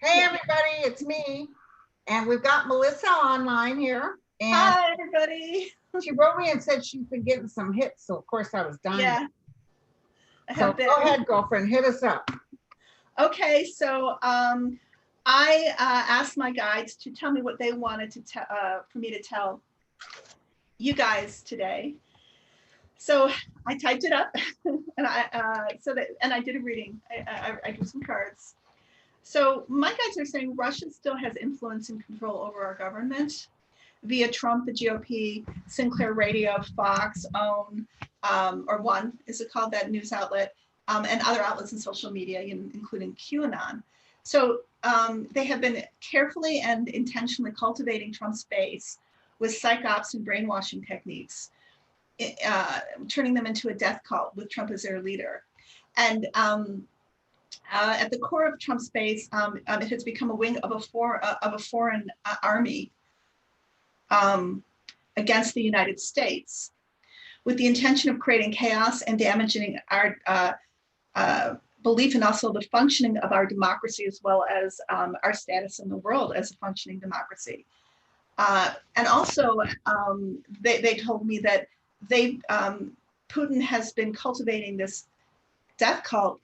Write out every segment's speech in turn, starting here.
Hey everybody, it's me. And we've got Melissa online here. And Hi, everybody. she wrote me and said she's been getting some hits. So of course I was dying. Yeah, I So have been. go ahead, girlfriend, hit us up. Okay, so I asked my guides to tell me what they wanted to for me to tell you guys today. So I typed it up, and I did a reading. I drew some cards. So my guides are saying Russia still has influence and control over our government via Trump, the GOP, Sinclair Radio, Fox, OWN, or One, is it called, that news outlet, and other outlets in social media, including QAnon. So they have been carefully and intentionally cultivating Trump's base with psyops and brainwashing techniques, turning them into a death cult with Trump as their leader. And at the core of Trump's base, it has become a wing of a foreign army against the United States, with the intention of creating chaos and damaging our belief and also the functioning of our democracy, as well as our status in the world as a functioning democracy. And also, they told me that Putin has been cultivating this death cult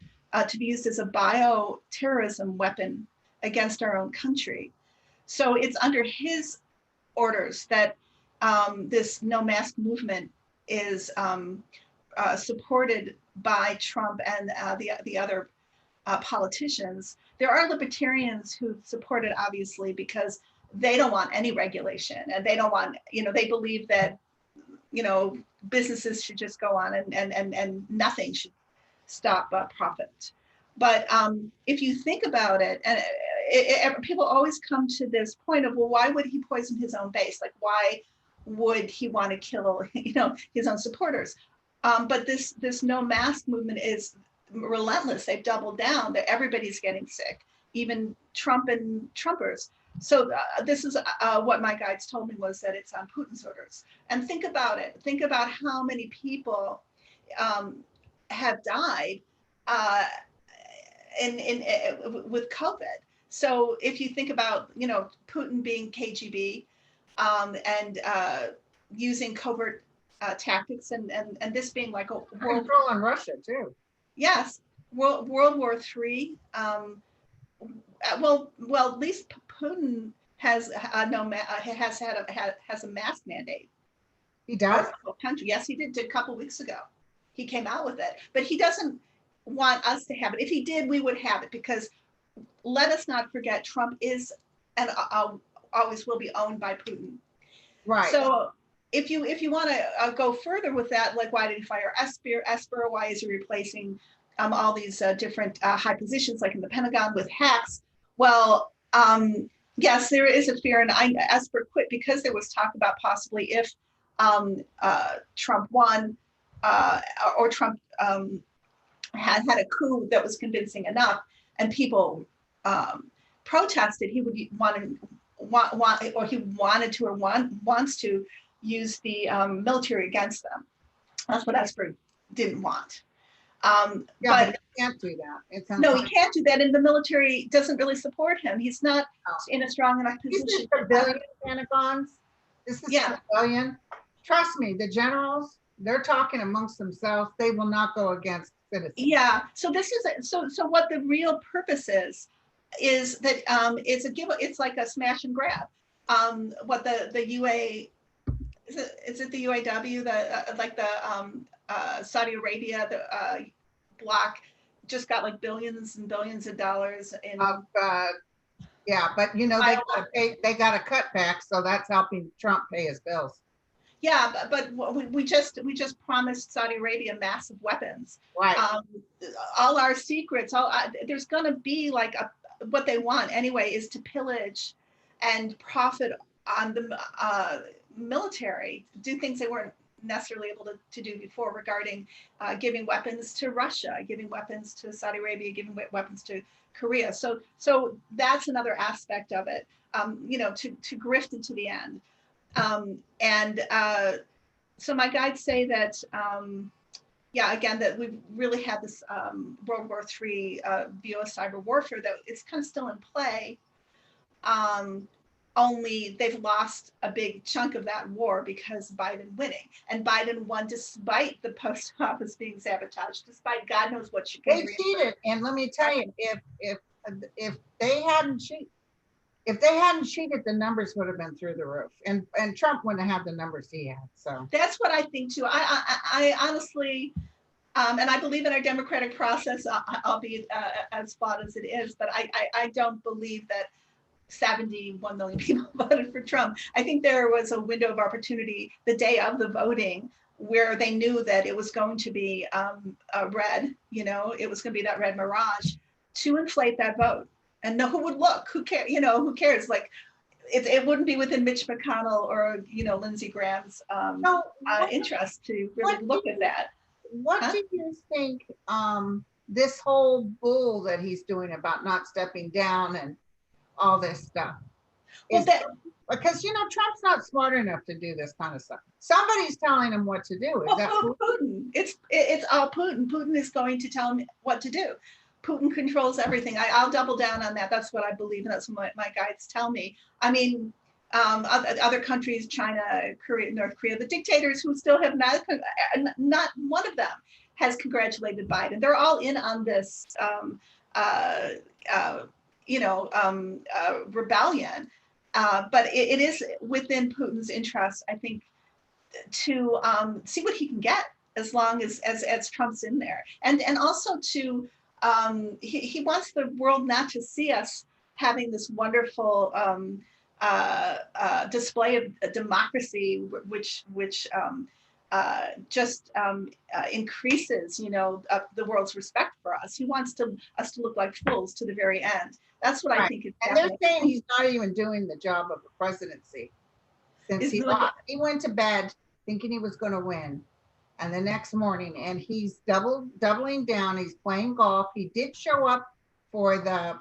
to be used as a bioterrorism weapon against our own country. So it's under his orders that this no mask movement is supported by Trump and the other politicians. There are libertarians who support it, obviously, because they don't want any regulation, and they don't want, they believe that, businesses should just go on, and nothing should stop profit. But if you think about it, and people always come to this point of, well, why would he poison his own base? Like, why would he want to kill, his own supporters? But this no mask movement is relentless. They've doubled down. That everybody's getting sick, even Trump and Trumpers. So this is what my guides told me, was that it's on Putin's orders. And think about it. Think about how many people have died with COVID. So if you think about, Putin being KGB and using covert tactics, and this being like a world control on Russia too. Yes, World War III. Well, at least Putin has has a mask mandate. He does? Country. Yes, he did a couple weeks ago. He came out with it, but he doesn't want us to have it. If he did, we would have it, because let us not forget, Trump is and always will be owned by Putin. Right. So if you want to go further with that, like, why did he fire Esper? Why is he replacing all these different high positions, like in the Pentagon, with hacks? Well, yes, there is a fear, and Esper quit because there was talk about possibly, if Trump won, or Trump had a coup that was convincing enough, and people protested, he would wants to use the military against them. That's what Esper didn't want. But he can't do that. No, he can't do that, and the military doesn't really support him. He's not in a strong enough position. These are civilian Pentagons. This is civilian. Trust me, the generals, they're talking amongst themselves. They will not go against citizens. Yeah. So this is so what the real purpose is that it's like a smash and grab. What the UA is it the UAW, the Saudi Arabia, the bloc just got like billions and billions of dollars in. Yeah, but they got a cutback, so that's helping Trump pay his bills. Yeah, but we just promised Saudi Arabia massive weapons. Right. All our secrets. There's going to be like what they want anyway is to pillage and profit on the military, do things they weren't necessarily able to do before, regarding giving weapons to Russia, giving weapons to Saudi Arabia, giving weapons to Korea. So that's another aspect of it, to grift into the end. So my guides say that yeah, again, that we've really had this World War III view of cyber warfare that it's kind of still in play. Only they've lost a big chunk of that war because Biden winning. And Biden won despite the post office being sabotaged, despite God knows what you can They cheated. And let me tell you, if they hadn't cheated, the numbers would have been through the roof, and Trump wouldn't have the numbers he had. So that's what I think too. I honestly, and I believe in our democratic process, albeit as flawed as it is, but I don't believe that 71 million people voted for Trump. I think there was a window of opportunity the day of the voting where they knew that it was going to be red, it was going to be that red mirage to inflate that vote. And who would look? Who cares? Who cares? Like, it wouldn't be within Mitch McConnell or Lindsey Graham's interest to really look at that. What do you think? This whole bull that he's doing about not stepping down and all this stuff. Well, because Trump's not smart enough to do this kind of stuff. Somebody's telling him what to do. Is that Putin? It's all Putin. Putin is going to tell him what to do. Putin controls everything. I'll double down on that. That's what I believe, and that's what my guides tell me. I mean, other countries, China, Korea, North Korea, the dictators who still have not one of them has congratulated Biden. They're all in on this rebellion. But it is within Putin's interest, I think, to see what he can get as long as Trump's in there, and also to he wants the world not to see us having this wonderful display of democracy, which just increases, the world's respect for us. He wants us to look like fools to the very end. That's what I think is happening. And they're saying he's not even doing the job of a presidency since he lost. He went to bed thinking he was going to win, and the next morning, and he's doubling down. He's playing golf. He did show up for the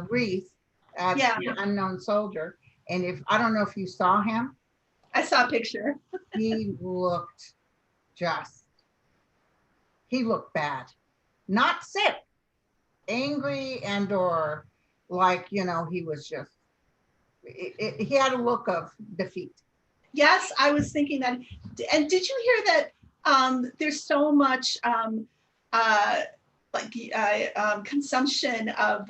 wreath at the unknown soldier, and I don't know if you saw him. I saw a picture. He looked bad, not sick, angry, and or like, he was just, he had a look of defeat. Yes, I was thinking that. And did you hear that there's so much consumption of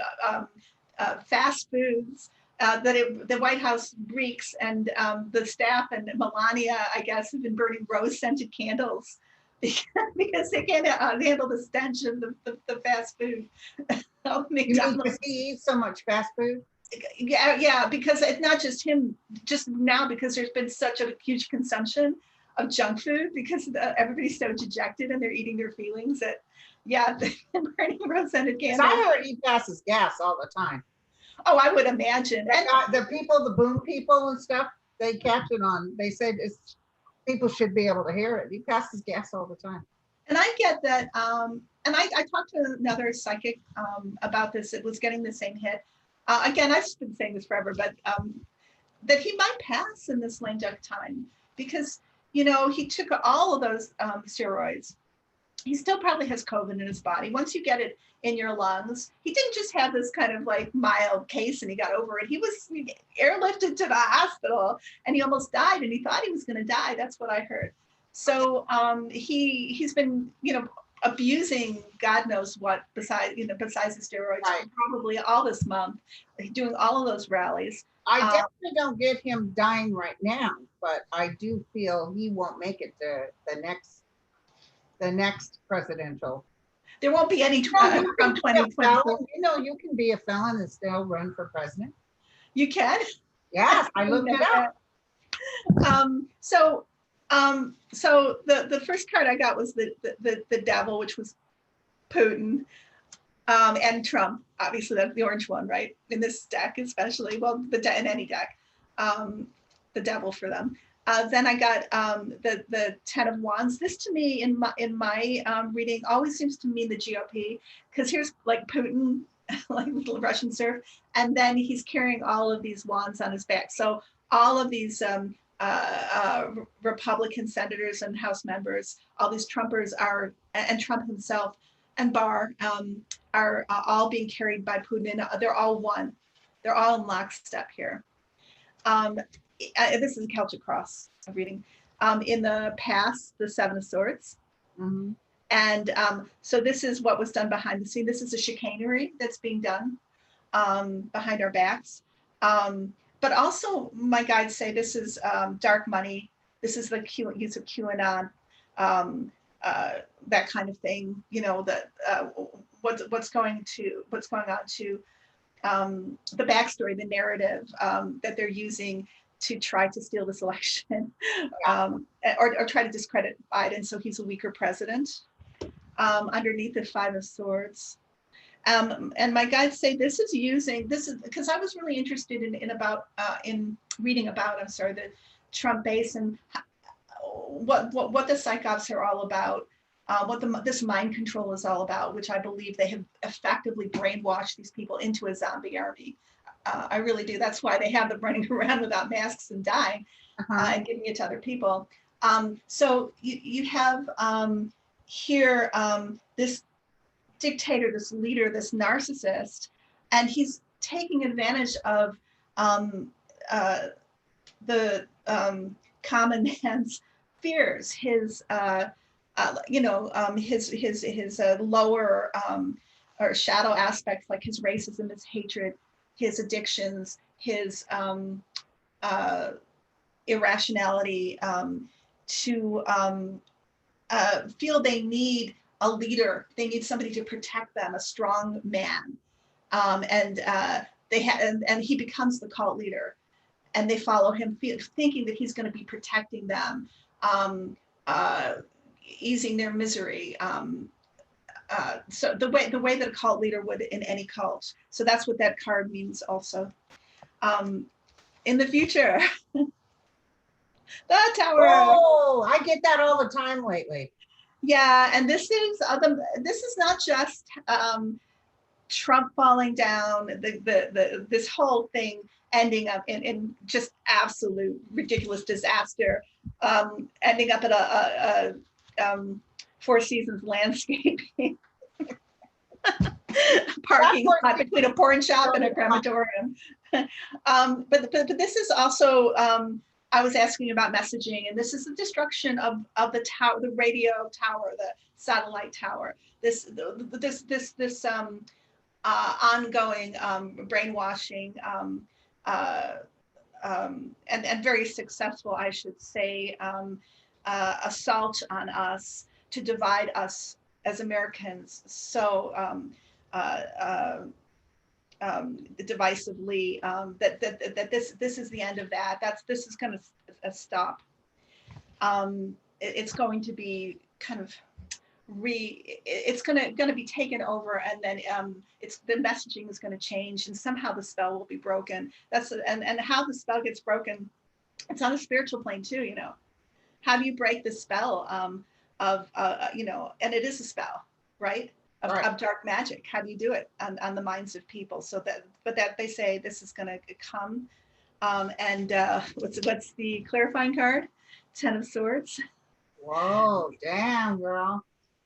fast foods that the White House reeks, and the staff and Melania, I guess, have been burning rose-scented candles because they can't handle the stench of the fast food. Because he eats so much fast food? Yeah, because it's not just him, just now, because there's been such a huge consumption of junk food because everybody's so dejected and they're eating their feelings that, they're burning rose-scented candles. I heard he passes gas all the time. Oh, I would imagine. And the boom people and stuff, they catch it on. They said people should be able to hear it. He passes gas all the time. And I get that. And I talked to another psychic about this. It was getting the same hit. Again, I've been saying this forever, but that he might pass in this lame duck time because, he took all of those steroids. He still probably has COVID in his body. Once you get it in your lungs, he didn't just have this kind of like mild case and he got over it. He was airlifted to the hospital and he almost died, and he thought he was going to die. That's what I heard. So he's been, abusing God knows what besides the steroids, right, probably all this month, doing all of those rallies. I definitely don't get him dying right now, but I do feel he won't make it to the next presidential. There won't be any from 2024. You can be a felon and still run for president. You can? Yes, I looked it up. So the first card I got was the devil, which was Putin, and Trump. Obviously, that's the orange one, right? In this deck, especially. Well, in any deck, the devil for them. Then I got the 10 of Wands. This, to me, in my reading, always seems to mean the GOP, because here's like Putin, like little Russian serf, and then he's carrying all of these wands on his back. So all of these Republican senators and House members, all these Trumpers are, and Trump himself and Barr are all being carried by Putin, and they're all one. They're all in lockstep here. This is a Celtic cross I'm reading. In the past, the Seven of Swords. Mm-hmm. And so this is what was done behind the scene. This is a chicanery that's being done behind our backs. But also, my guides say this is dark money. This is the use of QAnon, that kind of thing. You know, that what's going on to the backstory, the narrative that they're using to try to steal this election, or try to discredit Biden so he's a weaker president. Underneath the Five of Swords. And my guides say this is because I was really interested in reading about, the Trump base and what the psyops are all about, this mind control is all about, which I believe they have effectively brainwashed these people into a zombie army. I really do. That's why they have them running around without masks and dying and giving it to other people. So you have here this dictator, this leader, this narcissist, and he's taking advantage of the common man's fears, his his lower or shadow aspects, like his racism, his hatred, his addictions, his irrationality, to feel they need a leader. They need somebody to protect them, a strong man. And he becomes the cult leader, and they follow him, thinking that he's going to be protecting them, easing their misery. So the way that a cult leader would in any cult. So that's what that card means also. In the future, the tower. Oh, I get that all the time lately. Yeah, and this is not just Trump falling down, this whole thing ending up in just absolute ridiculous disaster, ending up at a Four Seasons landscaping parking lot between a porn shop and a crematorium. But this is also, I was asking about messaging, and this is the destruction of the tower, the radio tower, the satellite tower. This ongoing brainwashing and very successful, I should say, assault on us to divide us as Americans so divisively, that this is the end of that. This is going to stop. It's going to be kind of it's going to be taken over, and then the messaging is going to change, and somehow the spell will be broken. And how the spell gets broken, it's on a spiritual plane too. You know, how do you break the spell of and it is a spell, right? Of dark magic. How do you do it on the minds of people? So that they say this is going to come. And what's the clarifying card? 10 of Swords. Whoa, damn, girl.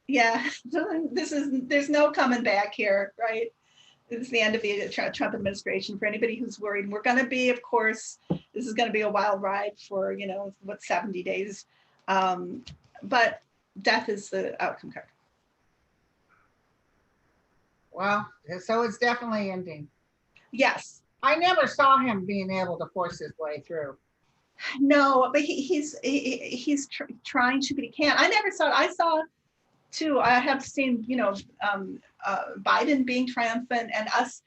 Yeah, there's no coming back here, right? It's the end of the Trump administration. For anybody who's worried, we're going to be, of course, this is going to be a wild ride for 70 days, but death is the outcome card. Well, so it's definitely ending. Yes. I never saw him being able to force his way through. No, but he's trying to, but he can't. I never saw it. I saw too. I have seen, Biden being triumphant, and us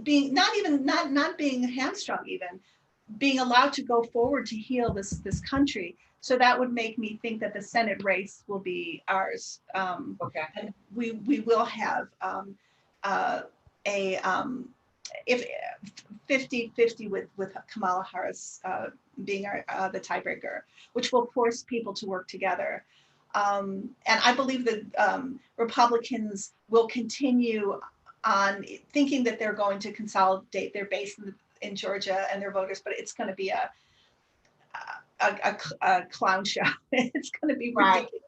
being not being hamstrung, even being allowed to go forward to heal this country. So that would make me think that the Senate race will be ours. Okay. And we will have if 50-50 with Kamala Harris being the tiebreaker, which will force people to work together. And I believe that Republicans will continue on thinking that they're going to consolidate their base in Georgia and their voters, but it's going to be a clown show. It's going to be Right. ridiculous.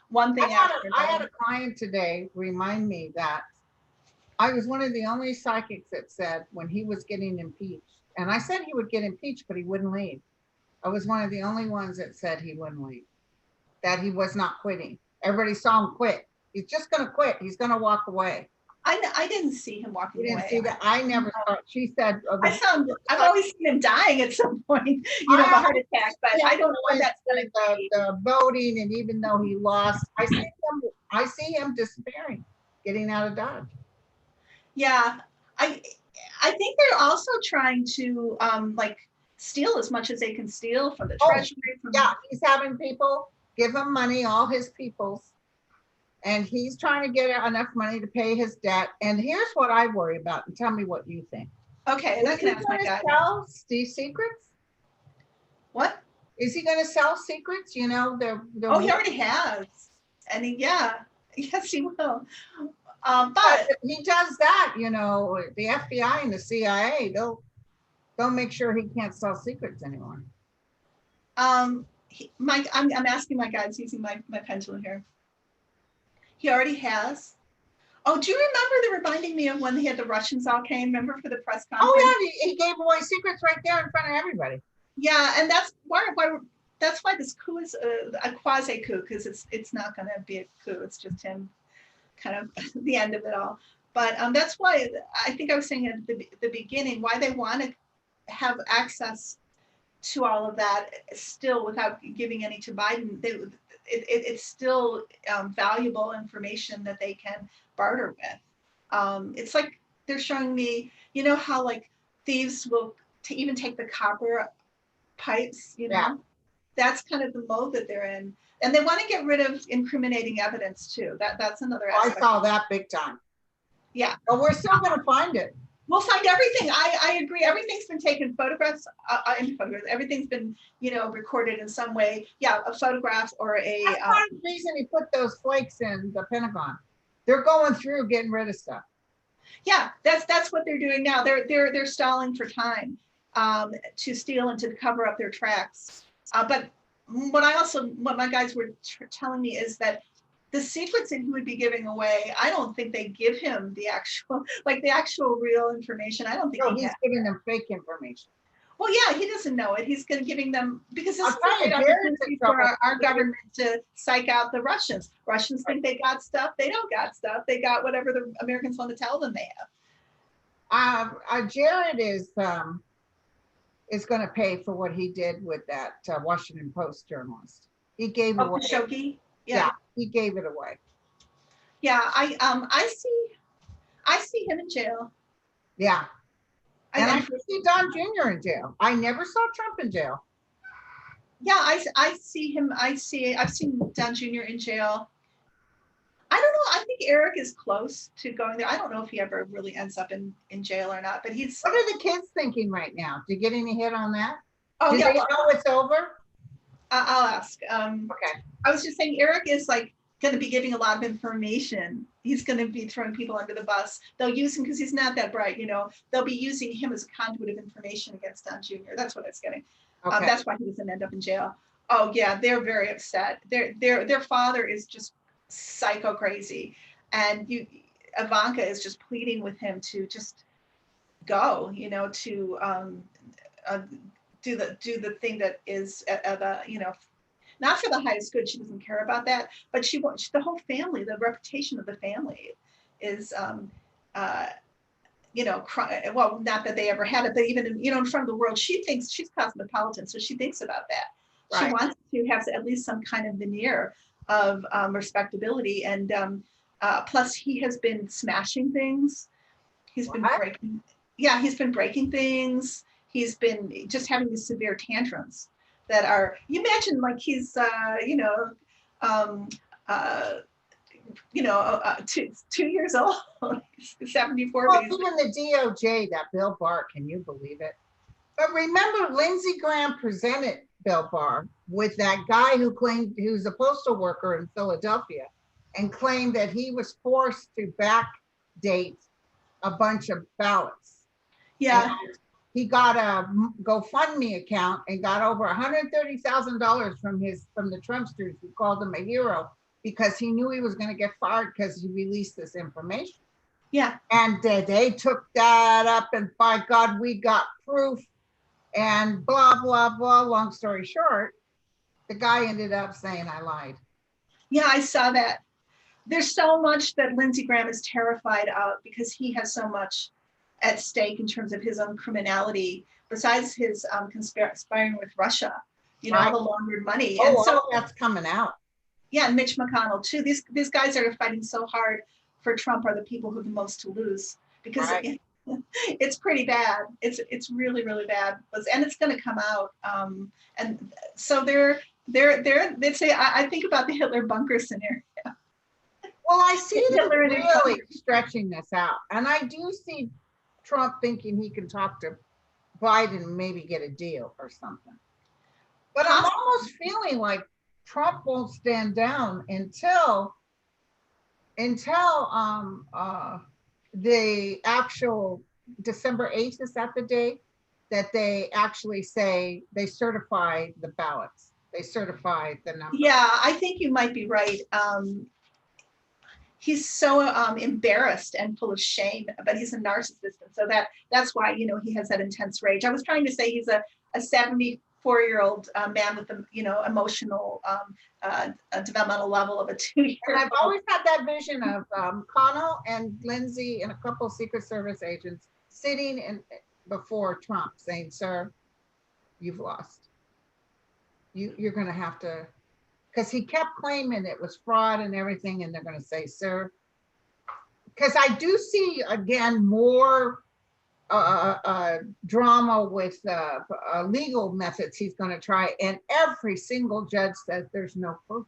One thing after I had another. a client today remind me that I was one of the only psychics that said when he was getting impeached, and I said he would get impeached, but he wouldn't leave. I was one of the only ones that said he wouldn't leave, that he was not quitting. Everybody saw him quit. He's just going to quit. He's going to walk away. I didn't see him walking You away. didn't see that? I never saw it. She said, I saw him, I've always seen him dying at some point, you know, of a heart attack, but I don't know what that's going to be. the voting, and even though he lost, I see him disappearing, getting out of Dodge. Yeah, I think they're also trying to like steal as much as they can steal from the treasury. Yeah, he's having people give him money, all his peoples, and he's trying to get enough money to pay his debt. And here's what I worry about, and tell me what you think. Okay, and I can ask my guy. Sell secrets? What? Is he going to sell secrets? You know, oh, he already has, and yes, he will. But if he does that, you know, the FBI and the CIA, they'll make sure he can't sell secrets anymore. Mike, I'm asking my guys using my pendulum here. He already has. Oh, do you remember they were reminding me of when he had the Russians all came? Remember for the press conference? Oh yeah, he gave away secrets right there in front of everybody. Yeah, and that's why this coup is a quasi coup, because it's not going to be a coup. It's just him, kind of the end of it all. But that's why I think I was saying at the beginning why they want to have access to all of that still without giving any to Biden. It's still valuable information that they can barter with. It's like they're showing me, you know how like thieves will even take the copper pipes, you know? Yeah. That's kind of the mode that they're in. And they want to get rid of incriminating evidence too. That's another aspect. I saw that big time. Yeah. But we're still going to find it. We'll find everything. I agree. Everything's been taken photographs. Everything's been, you know, recorded in some way. Yeah, a photograph or a. That's part of the reason he put those flakes in the Pentagon. They're going through getting rid of stuff. Yeah, that's what they're doing now. They're stalling for time to steal and to cover up their tracks. But what my guys were telling me is that the secrets that he would be giving away, I don't think they give him the actual real information. I don't think he's giving them fake information. Well, yeah, he doesn't know it. He's giving them, because this is a great opportunity for our government to psych out the Russians. Russians think they got stuff. They don't got stuff. They got whatever the Americans want to tell them they have. Jared is going to pay for what he did with that Washington Post journalist. He gave away. Khashoggi? Yeah, he gave it away. Yeah, I see him in jail. Yeah. And I see Don Jr. in jail. I never saw Trump in jail. Yeah, I see him. I've seen Don Jr. in jail. I don't know. I think Eric is close to going there. I don't know if he ever really ends up in jail or not, but he's. What are the kids thinking right now? Did you get any hit on that? Oh, yeah. They know it's over? I'll ask. Okay. I was just saying Eric is like going to be giving a lot of information. He's going to be throwing people under the bus. They'll use him because he's not that bright, you know. They'll be using him as a conduit of information against Don Jr. That's what it's getting. Okay. That's why he doesn't end up in jail. Oh yeah, they're very upset. Their father is just psycho crazy, and Ivanka is just pleading with him to just go, you know, to do the thing that is you know, not for the highest good. She doesn't care about that, but she wants the whole family. The reputation of the family is, you know, well, not that they ever had it, but even in, you know, in front of the world, she thinks she's cosmopolitan, so she thinks about that. Right. She wants to have at least some kind of veneer of respectability, and plus he has been smashing things. He's been breaking. Yeah, he's been breaking things. He's been just having these severe tantrums that are, you imagine like he's, you know, 2 years old, 74. Well, even the DOJ, that Bill Barr, can you believe it? But remember, Lindsey Graham presented Bill Barr with that guy who claimed he was a postal worker in Philadelphia and claimed that he was forced to backdate a bunch of ballots. Yeah. he got a GoFundMe account and got over $130,000 from the Trumpsters who called him a hero because he knew he was going to get fired because he released this information. Yeah. And they took that up, and by God, we got proof and blah, blah, blah. Long story short, the guy ended up saying I lied. Yeah, I saw that. There's so much that Lindsey Graham is terrified of because he has so much at stake in terms of his own criminality, besides his conspiring with Russia, you know, Right. all the laundered money. Oh, and so all that's coming out. Yeah, and Mitch McConnell too. These guys that are fighting so hard for Trump are the people who have the most to lose because Right. it's pretty bad. It's really, really bad. And it's going to come out. And so they say, I think about the Hitler bunker scenario. Well, I see them Hitler and really stretching this out. And I do see Trump thinking he can talk to Biden and maybe get a deal or something. But I'm almost feeling like Trump won't stand down until the actual December 8th, is that the day that they actually say they certify the ballots? They certify the number. Yeah, I think you might be right. He's so embarrassed and full of shame, but he's a narcissist. And so that's why, you know, he has that intense rage. I was trying to say he's a 74-year-old man with a, you know, emotional a developmental level of a 2-year-old. And I've always had that vision of Connell and Lindsey and a couple of Secret Service agents sitting before Trump saying, sir, you've lost. You're going to have to, because he kept claiming it was fraud and everything, and they're going to say, sir, because I do see, again, more drama with legal methods he's going to try, and every single judge says there's no proof.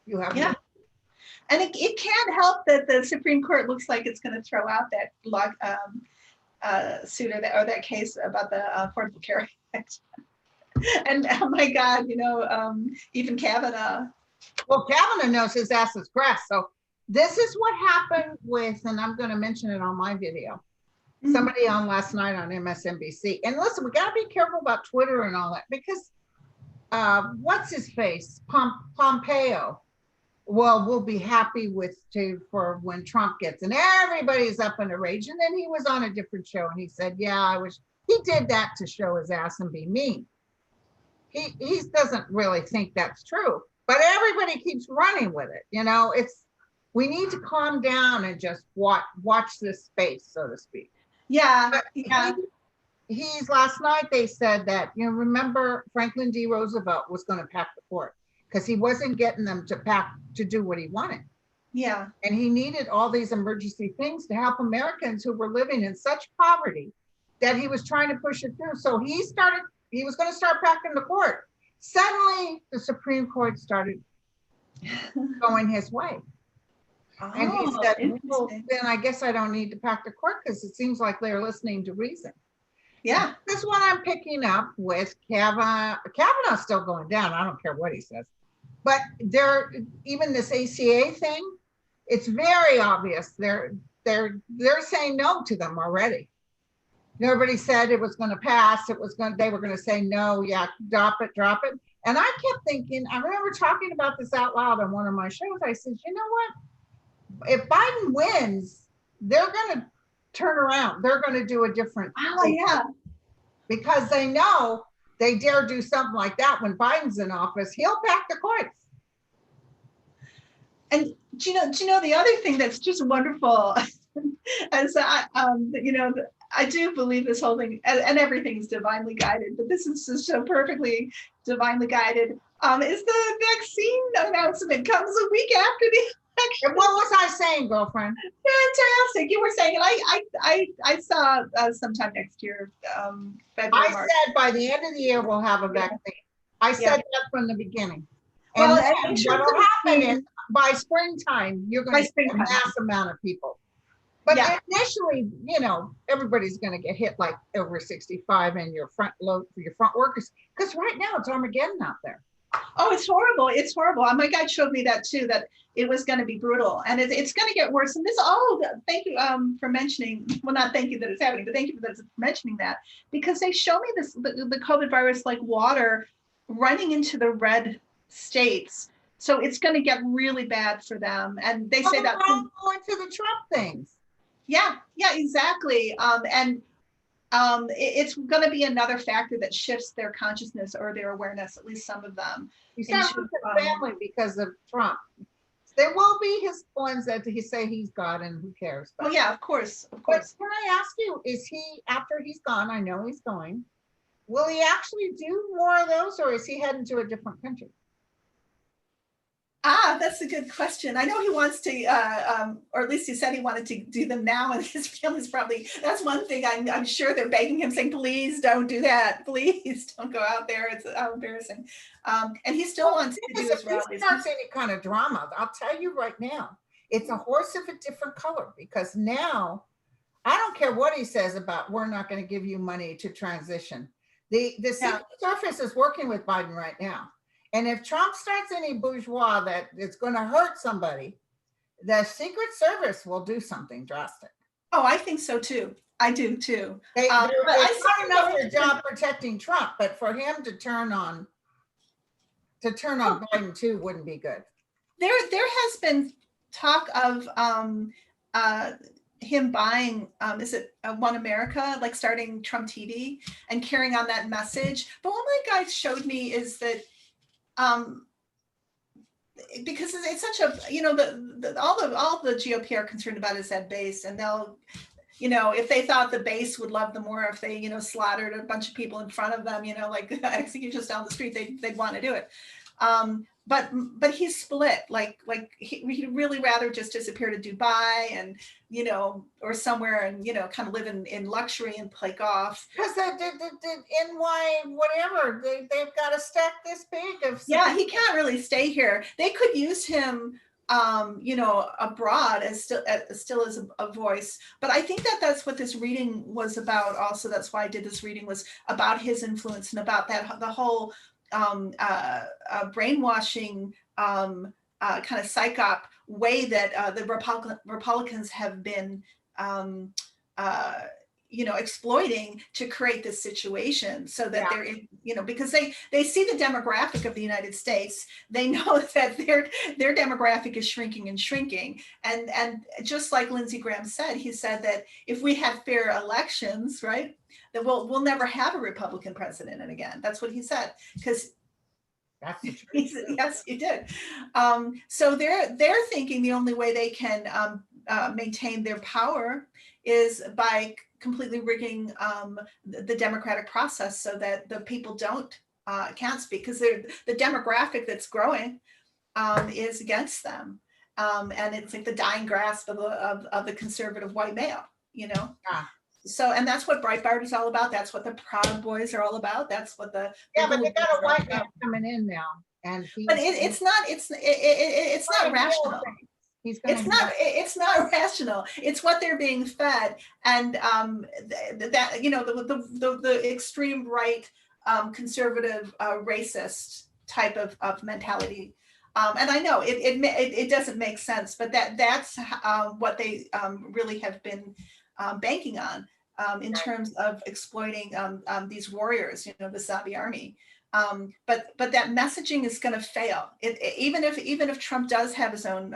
You have no. And it can't help that the Supreme Court looks like it's going to throw out that suit or that case about the Affordable Care Act. And oh my God, you know, even Kavanaugh. Well, Kavanaugh knows his ass is grass. So this is what happened with, and I'm going to mention it on my video. Somebody on last night on MSNBC. And listen, we got to be careful about Twitter and all that, because what's his face? Pompeo. Well, we'll be happy for when Trump gets, and everybody's up in a rage. And then he was on a different show and he said, yeah, he did that to show his ass and be mean. He doesn't really think that's true, but everybody keeps running with it. You know, we need to calm down and just watch this space, so to speak. Yeah. But yeah. He's last night they said that, you know, remember Franklin D. Roosevelt was going to pack the court because he wasn't getting them to do what he wanted. Yeah. And he needed all these emergency things to help Americans who were living in such poverty that he was trying to push it through. So he was going to start packing the court. Suddenly the Supreme Court started going his way. And he said, well, then I guess I don't need to pack the court because it seems like they're listening to reason. Yeah. This one I'm picking up with Kavanaugh. Kavanaugh's still going down. I don't care what he says. But even this ACA thing, it's very obvious. They're saying no to them already. Everybody said it was going to pass. They were going to say no. Yeah, drop it. And I kept thinking, I remember talking about this out loud on one of my shows. I said, you know what? If Biden wins, they're going to turn around. They're going to do a different thing. Yeah. Because they know they dare do something like that when Biden's in office, he'll pack the courts. And do you know the other thing that's just wonderful, as I do believe this whole thing, and everything is divinely guided, but this is just so perfectly divinely guided, is the vaccine announcement comes a week after the election. And what was I saying, girlfriend? Fantastic. You were saying, and I saw sometime next year, February, March. Said by the end of the year, we'll have a vaccine. I said that from the beginning. Well, and what will happen is by springtime, you're going to get a mass amount of people. But initially, you know, everybody's going to get hit over 65 and your front workers. Because right now it's Armageddon out there. Oh, it's horrible. It's horrible. My guide showed me that too, that it was going to be brutal, and it's going to get worse. And this, thank you for mentioning, well, not thank you that it's happening, but thank you for mentioning that, because they show me this, the COVID virus like water running into the red states. So it's going to get really bad for them. And they say that. Going to the Trump things. Yeah, exactly. It's going to be another factor that shifts their consciousness or their awareness, at least some of them. You said family because of Trump. There will be his ones that he say he's God and who cares. But, yeah, of course. But can I ask you, is he, after he's gone, I know he's going, will he actually do more of those, or is he heading to a different country? That's a good question. I know he wants to, or at least he said he wanted to do them now, and his family's probably, that's one thing I'm sure they're begging him, saying, please don't do that. Please don't go out there. It's embarrassing. And he still wants to do his rallies. If there's any kind of drama, I'll tell you right now, it's a horse of a different color, because now, I don't care what he says about, we're not going to give you money to transition. The Secret Service is working with Biden right now. And if Trump starts any bourgeois that it's going to hurt somebody, the Secret Service will do something drastic. Oh, I think so too. I do too. It's not enough their job protecting Trump, but for him to turn on Biden too wouldn't be good. There has been talk of him buying, is it One America, like starting Trump TV and carrying on that message. But what my guys showed me is that because it's such a, all the GOP are concerned about is that base, and they'll, if they thought the base would love them more if they, slaughtered a bunch of people in front of them, like executions down the street, they'd want to do it. But he's split, like he'd really rather just disappear to Dubai and, or somewhere and, kind of live in luxury and play golf. Because the NY, whatever, they've got a stack this big of. Yeah, he can't really stay here. They could use him, abroad as still as a voice. But I think that's what this reading was about. Also, that's why I did this reading, was about his influence and about the whole brainwashing kind of psyop way that the Republicans have been exploiting to create this situation, so that they're in, because they see the demographic of the United States. They know that their demographic is shrinking and shrinking. And just like Lindsey Graham said, he said that if we had fair elections, right, that we'll never have a Republican president. And again, that's what he said, because that's the truth. Yes, he did. So they're thinking the only way they can maintain their power is by completely rigging the democratic process, so that the people can't speak, because the demographic that's growing is against them, and it's like the dying grasp of the conservative white male, So, and that's what Breitbart is all about. That's what the Proud Boys are all about. That's what but they got a white man coming in now, and but it's not rational. It's not rational. It's what they're being fed, and that the extreme right, conservative, racist type of mentality. And I know it doesn't make sense, but that's what they really have been banking on in terms of exploiting these warriors, the zombie army. But that messaging is going to fail. Even if Trump does have his own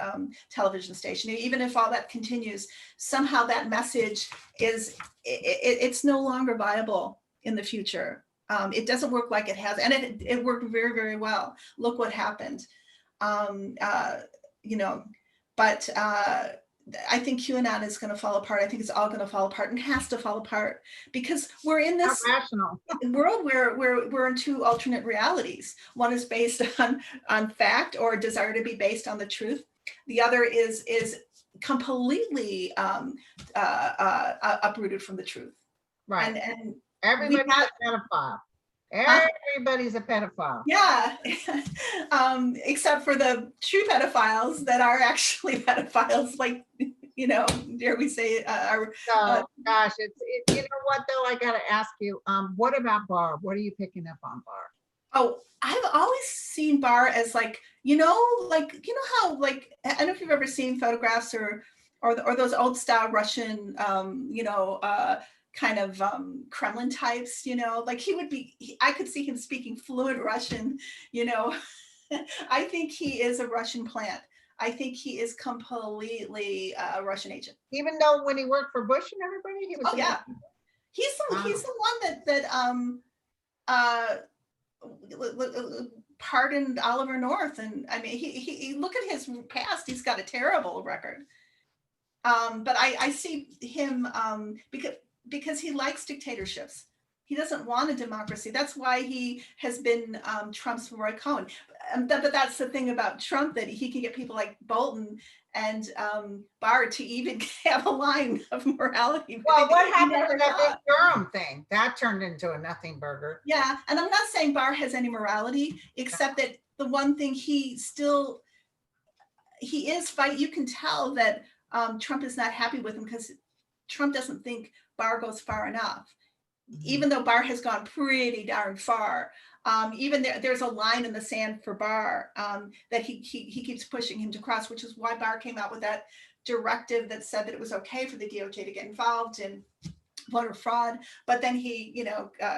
television station, even if all that continues, somehow that message it's no longer viable in the future. It doesn't work like it has, and it worked very, very well. Look what happened. But I think QAnon is going to fall apart. I think it's all going to fall apart, and has to fall apart, because we're in this world where we're in two alternate realities. One is based on fact, or desire to be based on the truth. The other is completely uprooted from the truth. Right. And everybody's a pedophile. Everybody's a pedophile. Yeah, except for the true pedophiles that are actually pedophiles, like, dare we say, gosh, it's you know what though, I gotta ask you, what about Barb? What are you picking up on Barb? Oh, I've always seen Barr as like, how, like, I don't know if you've ever seen photographs or those old style Russian, kind of Kremlin types, like I could see him speaking fluent Russian, you know. I think he is a Russian plant. I think he is completely a Russian agent. Even though when he worked for Bush and everybody, he was. Oh yeah, he's the one that uh pardoned Oliver North, and I mean he look at his past. He's got a terrible record. But I see him because he likes dictatorships. He doesn't want a democracy. That's why he has been Trump's Roy Cohn. But that's the thing about Trump, that he can get people like Bolton and Barr to even have a line of morality. Well, what happened to that big Durham thing? That turned into a nothing burger. Yeah, and I'm not saying Barr has any morality, except that the one thing he is fight. You can tell that Trump is not happy with him because Trump doesn't think Barr goes far enough, even though Barr has gone pretty darn far. Even there's a line in the sand for Barr that he keeps pushing him to cross, which is why Barr came out with that directive that said that it was okay for the DOJ to get involved in voter fraud, but then he,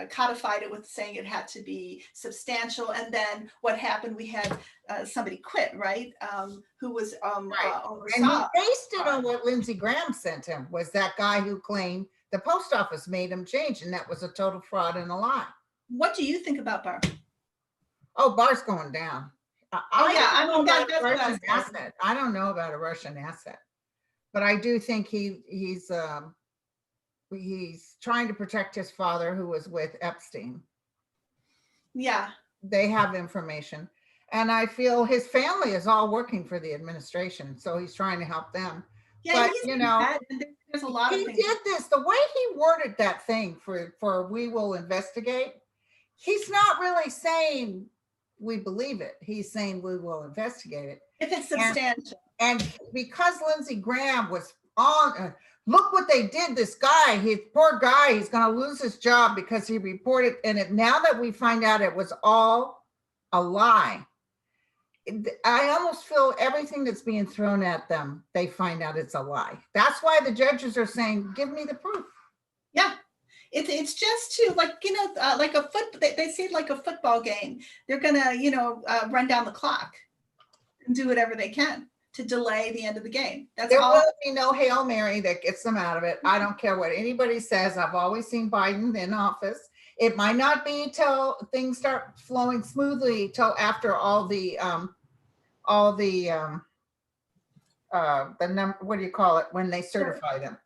codified it with saying it had to be substantial. And then what happened? We had somebody quit, right? Who was right. oversaw. And he based it on what Lindsey Graham sent him. Was that guy who claimed the post office made him change, and that was a total fraud and a lie. What do you think about Barr? Oh, Barr's going down. I mean that's Russian asset. I don't know about a Russian asset, but I do think he's trying to protect his father, who was with Epstein. Yeah. They have information. And I feel his family is all working for the administration. So he's trying to help them. Yeah, but, there's a lot of things. He did this, the way he worded that thing for we will investigate. He's not really saying we believe it. He's saying we will investigate it. If it's substantial. And because Lindsey Graham was on, look what they did. This guy, poor guy, he's going to lose his job because he reported. And now that we find out it was all a lie, I almost feel everything that's being thrown at them, they find out it's a lie. That's why the judges are saying, give me the proof. Yeah. It's just to like they say like a football game. They're gonna run down the clock and do whatever they can to delay the end of the game. There will be no Hail Mary that gets them out of it. I don't care what anybody says. I've always seen Biden in office. It might not be till things start flowing smoothly till after all the what do you call it, when they certify them.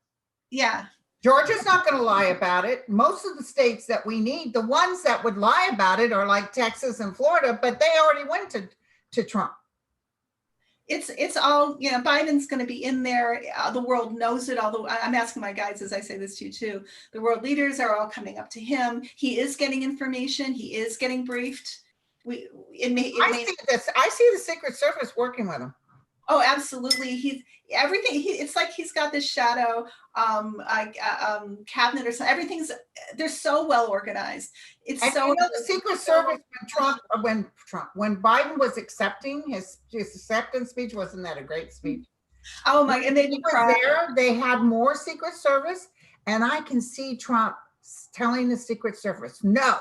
Yeah. Georgia's not going to lie about it. Most of the states that we need, the ones that would lie about it are like Texas and Florida, but they already went to Trump. It's all, Biden's going to be in there. The world knows it. Although I'm asking my guides as I say this to you too. The world leaders are all coming up to him. He is getting information. He is getting briefed. I see the Secret Service working with him. Oh, absolutely. It's like he's got this shadow cabinet or something. They're so well organized. It's the Secret Service when Biden was accepting his acceptance speech, wasn't that a great speech? Oh my! And then they had more Secret Service, and I can see Trump telling the Secret Service, no,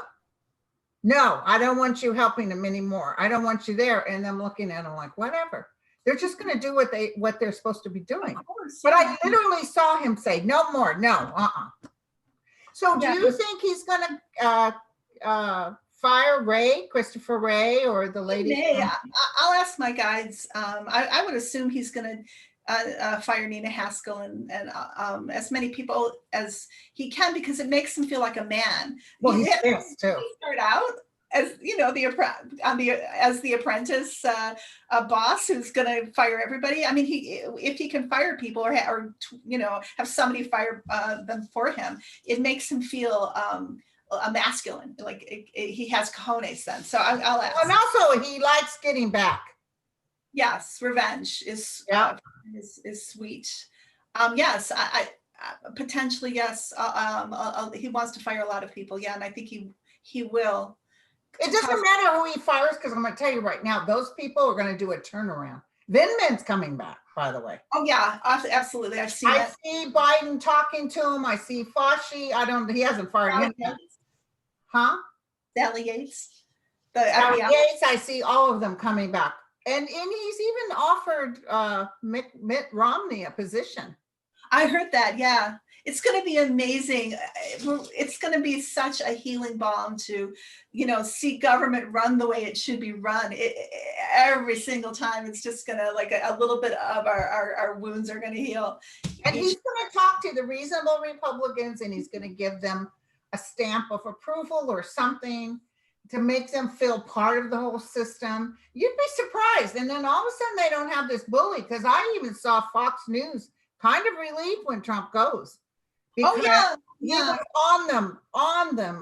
I don't want you helping them anymore. I don't want you there. And I'm looking at him like, whatever. They're just going to do what they're supposed to be doing. But I literally saw him say, no more, no, So do you think he's going to fire Christopher Wray, or the lady? I'll ask my guides. I would assume he's going to fire Nina Haskell and as many people as he can, because it makes him feel like a man. Well, he's pissed too. He started out as as the apprentice boss who's going to fire everybody. I mean, if he can fire people or have somebody fire them for him, it makes him feel a masculine, like he has cojones then. So I'll ask. And also he likes getting back. Yes, revenge is sweet. Yes, I potentially yes. He wants to fire a lot of people. Yeah, and I think he will. It doesn't matter who he fires, because I'm going to tell you right now, those people are going to do a turnaround. Vindman's coming back, by the way. Oh yeah, absolutely. I've seen that. I see Biden talking to him. I see Fauci. He hasn't fired him yet. Huh? Sally Yates. The Sally FBI. Yates, I see all of them coming back. And he's even offered Mitt Romney a position. I heard that, yeah. It's going to be amazing. It's going to be such a healing balm to, see government run the way it should be run. Every single time, it's just going to, like, a little bit of our wounds are going to heal. And he's going to talk to the reasonable Republicans, and he's going to give them a stamp of approval or something to make them feel part of the whole system. You'd be surprised. And then all of a sudden they don't have this bully, because I even saw Fox News kind of relieved when Trump goes. Because he was on them.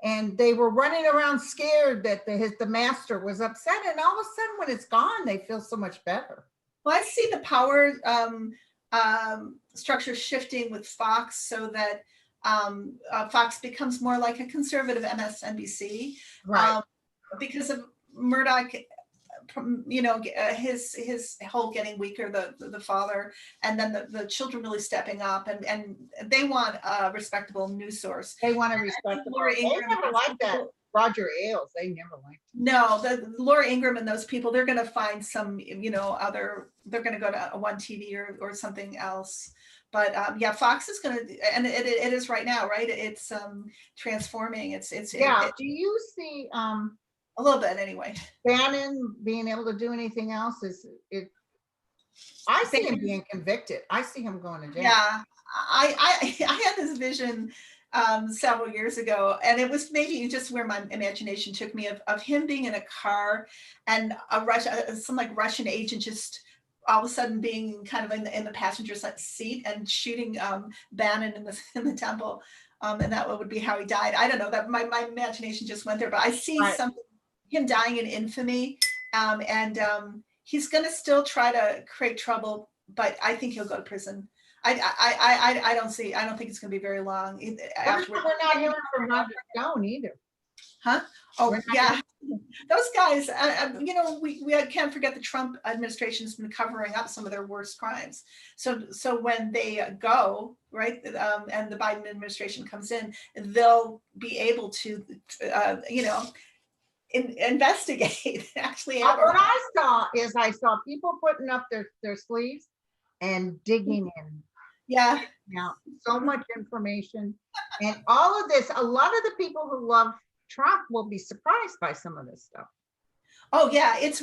And they were running around scared that the master was upset. And all of a sudden when it's gone, they feel so much better. Well, I see the power structure shifting with Fox, so that Fox becomes more like a conservative MSNBC, right? Because of Murdoch, his whole getting weaker, the father, and then the children really stepping up, and they want a respectable news source. They want a respectable. They never liked that. Roger Ailes, they never liked it. No, the Laura Ingraham and those people, they're going to find some, they're going to go to One TV or something else. But Fox is going to, and it is right now, right? It's transforming. It's do you see a little bit anyway? Bannon being able to do anything else I see him being convicted. I see him going to jail. Yeah, I had this vision several years ago, and it was maybe just where my imagination took me, of him being in a car and some Russian agent just all of a sudden being kind of in the passenger seat and shooting Bannon in the temple, and that would be how he died. I don't know, that my imagination just went there, but I see him dying in infamy, and he's going to still try to create trouble, but I think he'll go to prison. I don't think it's going to be very long. We're not hearing from Roger Stone either. Huh? Oh, yeah. Those guys, we can't forget the Trump administration has been covering up some of their worst crimes. So when they go, right, and the Biden administration comes in, they'll be able to, investigate. Actually, what I saw people putting up their sleeves and digging in. Yeah. Now, so much information, and all of this. A lot of the people who love Trump will be surprised by some of this stuff. Oh yeah, it's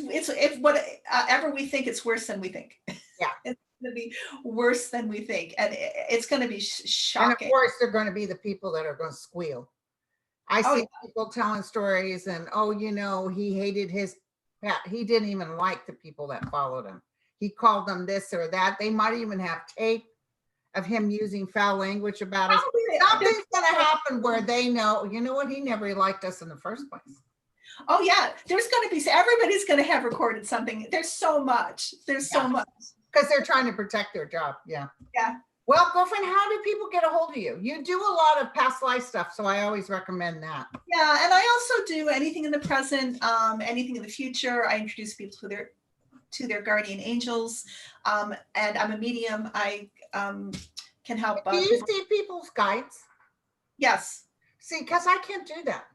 whatever we think, it's worse than we think. Yeah, it's going to be worse than we think, and it's going to be shocking. And of course, they're going to be the people that are going to squeal. I see people telling stories, and he hated he didn't even like the people that followed him. He called them this or that. They might even have tape of him using foul language about us. Something's going to happen where they know, what, he never liked us in the first place. Oh yeah, there's going to be, everybody's going to have recorded something. There's so much. So much. Because they're trying to protect their job. Yeah. Yeah. Well, girlfriend, how do people get a hold of you? You do a lot of past life stuff, so I always recommend that. Yeah, and I also do anything in the present, anything in the future. I introduce people to their guardian angels, and I'm a medium. I can help. Do you see people's guides? Yes. See, because I can't do that.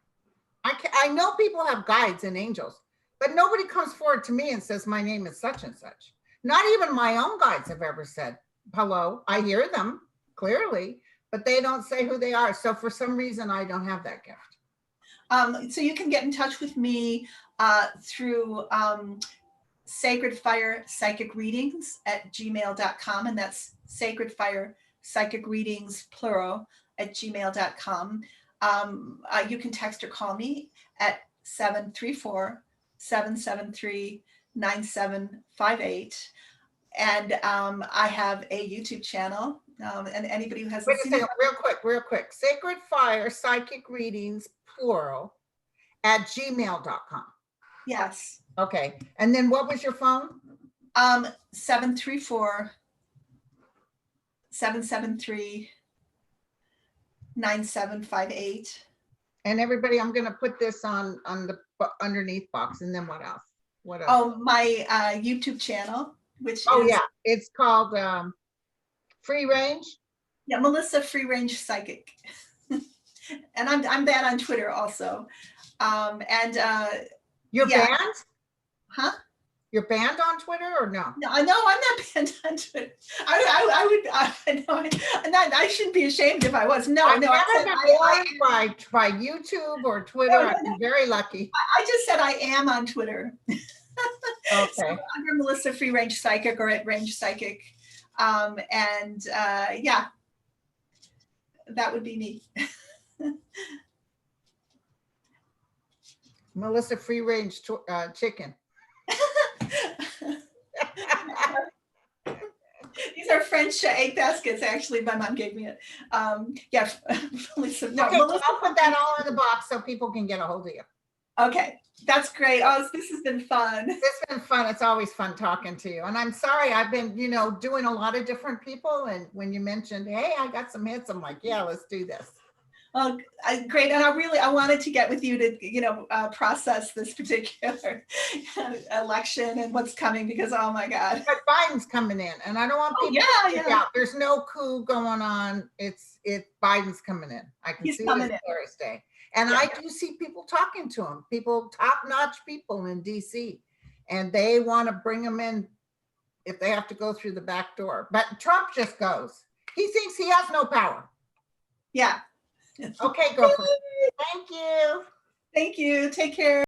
I know people have guides and angels, but nobody comes forward to me and says, my name is such and such. Not even my own guides have ever said, hello. I hear them clearly, but they don't say who they are. So for some reason, I don't have that gift. So you can get in touch with me through Sacredfirepsychicreadings at gmail.com. And that's Sacredfirepsychicreadings, plural, at gmail.com. You can text or call me at 734-773-9758. And I have a YouTube channel. And anybody who has— Wait a second, real quick. Sacred Fire Psychic Readings, plural, at gmail.com. Yes. Okay. And then what was your phone? 734-773-9758. And everybody, I'm gonna put this on the underneath box, and then what else? What else? Oh, my YouTube channel, which Oh is yeah, it's called Free Range. yeah, Melissa Free Range Psychic. And I'm bad on Twitter also. And You're yeah. banned? Huh? You're banned on Twitter or no? No, I know I'm not banned on Twitter. I shouldn't be ashamed if I was. No, I've no. never been banned by YouTube or Twitter. No, I've been very lucky. I just said I am on Twitter. Okay. So under Melissa Free Range Psychic or at Range Psychic. Yeah, that would be me. Melissa Free Range Chicken. These are French egg baskets. Actually, my mom gave me it. Yeah, Melissa. No, Okay, Melissa. I'll put that all in the box so people can get a hold of you. Okay, that's great. Oh, this has been fun. It's been fun. It's always fun talking to you. And I'm sorry, I've been, doing a lot of different people. And when you mentioned, hey, I got some hits, I'm like, yeah, let's do this. Well, great. And I wanted to get with you to, process this particular election and what's coming, because, oh my God. But Biden's coming in, and I don't want people to freak out. There's no coup going on. It's Biden's coming in. I can see it Thursday. And I do see people talking to him, top-notch people in DC, and they want to bring him in if they have to go through the back door. But Trump just goes. He thinks he has no power. Yeah. Okay, girlfriend. Thank you. Thank you. Take care.